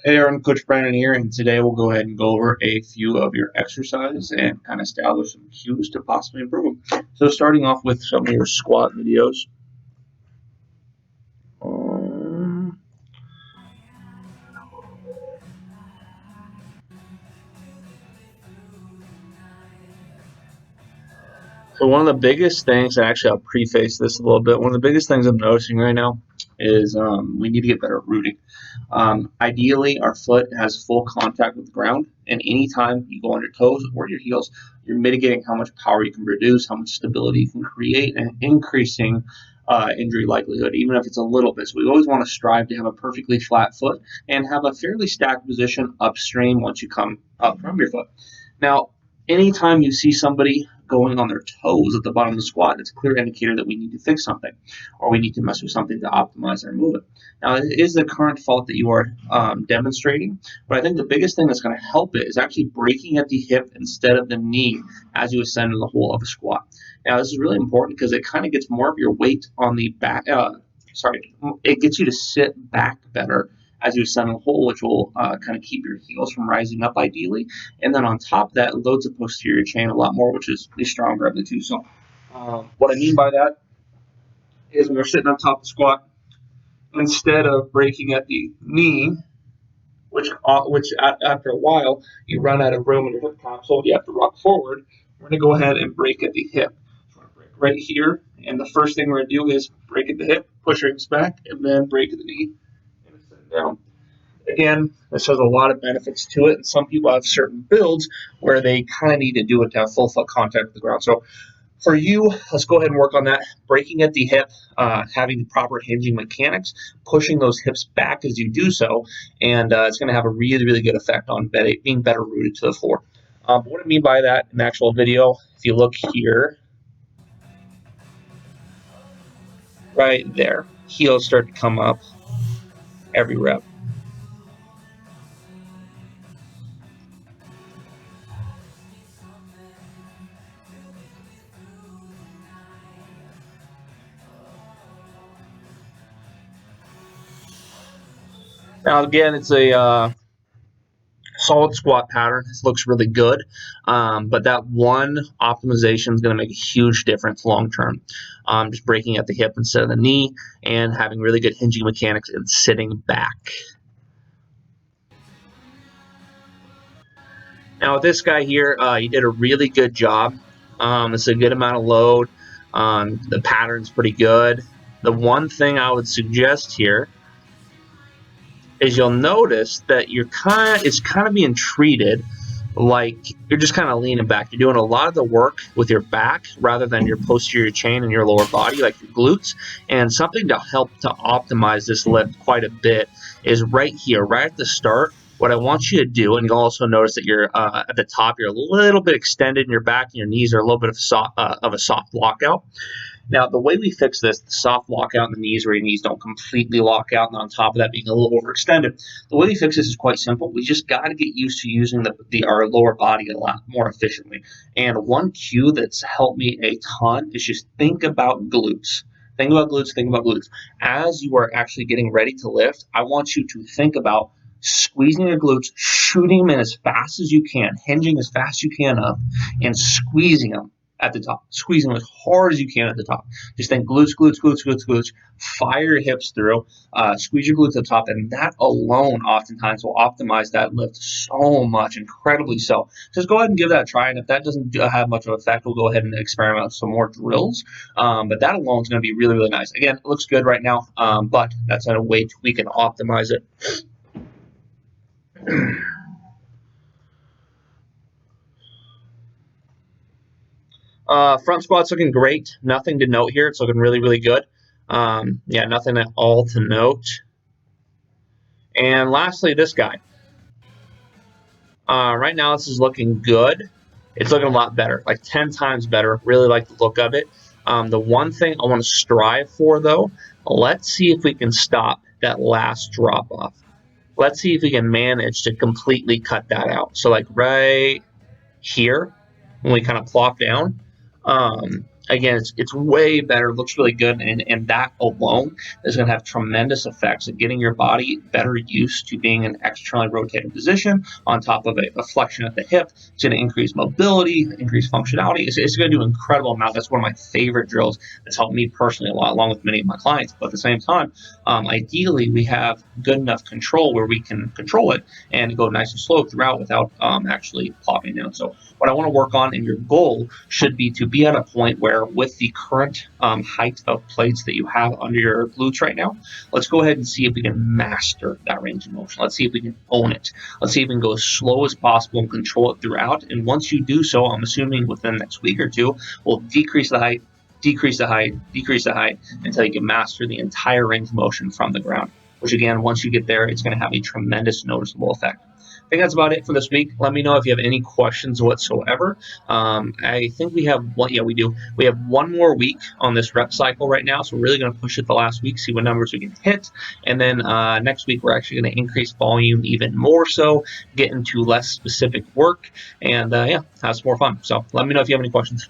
Hey everyone, Coach Brandon here, and today we'll go ahead and go over a few of your exercises and kind of establish some cues to possibly improve them. So starting off with some of your squat videos. Um, so one of the biggest things, and actually I'll preface this a little bit, one of the biggest things I'm noticing right now is we need to get better at rooting. Ideally, our foot has full contact with the ground, and anytime you go on your toes or your heels, you're mitigating how much power you can produce, how much stability you can create, and increasing injury likelihood, even if it's a little bit. So we always want to strive to have a perfectly flat foot and have a fairly stacked position upstream once you come up from your foot. Now, anytime you see somebody going on their toes at the bottom of the squat, it's a clear indicator that we need to fix something or we need to mess with something to optimize our movement. Now, it is the current fault that you are demonstrating, but I think the biggest thing that's going to help it is actually breaking at the hip instead of the knee as you ascend in the hole of a squat. Now, this is really important because it kind of gets more of your weight on the back. It gets you to sit back better as you ascend the hole, which will kind of keep your heels from rising up ideally. And then on top of that, it loads the posterior chain a lot more, which is the stronger of the two. So, what I mean by that is when you're sitting on top of the squat, instead of breaking at the knee, which after a while you run out of room in your hip capsule, you have to rock forward. We're going to go ahead and break at the hip. So we're going to break right here, and the first thing we're going to do is break at the hip, push your hips back, and then break at the knee, and sit down. Again, this has a lot of benefits to it, and some people have certain builds where they kind of need to do it to have full foot contact with the ground. So for you, let's go ahead and work on that. Breaking at the hip, having the proper hinging mechanics, pushing those hips back as you do so, and it's going to have a really, really good effect on being better rooted to the floor. What I mean by that in the actual video, if you look here, right there, heels start to come up every rep. Now, again, it's a solid squat pattern. This looks really good, but that one optimization is going to make a huge difference long term. Just breaking at the hip instead of the knee and having really good hinging mechanics and sitting back. Now with this guy here, he did a really good job. It's a good amount of load. The pattern's pretty good. The one thing I would suggest here is you'll notice that it's kind of being treated like you're just kind of leaning back. You're doing a lot of the work with your back rather than your posterior chain and your lower body, like your glutes. And something to help to optimize this lift quite a bit is right here, right at the start. What I want you to do, and you'll also notice that you're at the top, you're a little bit extended in your back, and your knees are a little bit of a soft lockout. Now, the way we fix this, the soft lockout in the knees where your knees don't completely lock out, and on top of that being a little overextended, the way we fix this is quite simple. We just got to get used to using our lower body a lot more efficiently. And one cue that's helped me a ton is just think about glutes. Think about glutes, think about glutes. As you are actually getting ready to lift, I want you to think about squeezing your glutes, shooting them in as fast as you can, hinging as fast as you can up, and squeezing them at the top, squeezing as hard as you can at the top. Just think glutes, glutes, glutes, glutes, glutes. Fire your hips through, squeeze your glutes at the top, and that alone oftentimes will optimize that lift so much, incredibly so. Just go ahead and give that a try, and if that doesn't have much of an effect, we'll go ahead and experiment with some more drills. But that alone is going to be really, really nice. Again, it looks good right now, but that's a way we can optimize it. Front squat's looking great. Nothing to note here. It's looking really, really good. Yeah, nothing at all to note. And lastly, this guy. Right now, this is looking good. It's looking a lot better, like 10 times better. Really like the look of it. The one thing I want to strive for, though, let's see if we can stop that last drop off. Let's see if we can manage to completely cut that out. So like right here, when we kind of plop down, again, it's way better, looks really good, and that alone is going to have tremendous effects of getting your body better used to being in an externally rotated position on top of a flexion at the hip. It's going to increase mobility, increase functionality. It's going to do an incredible amount. That's one of my favorite drills. That's helped me personally a lot, along with many of my clients. But at the same time, ideally, we have good enough control where we can control it and go nice and slow throughout without actually plopping down. So what I want to work on, and your goal should be to be at a point where, with the current height of plates that you have under your glutes right now, let's go ahead and see if we can master that range of motion. Let's see if we can own it. Let's see if we can go as slow as possible and control it throughout. And once you do so, I'm assuming within the next week or two, we'll decrease the height, decrease the height, decrease the height until you can master the entire range of motion from the ground. Which again, once you get there, it's going to have a tremendous noticeable effect. I think that's about it for this week. Let me know if you have any questions whatsoever. I think we have one. Yeah, we do. We have one more week on this rep cycle right now, so we're really going to push it the last week, see what numbers we can hit, and then next week we're actually going to increase volume even more, so get into less specific work, and yeah, have some more fun. So let me know if you have any questions.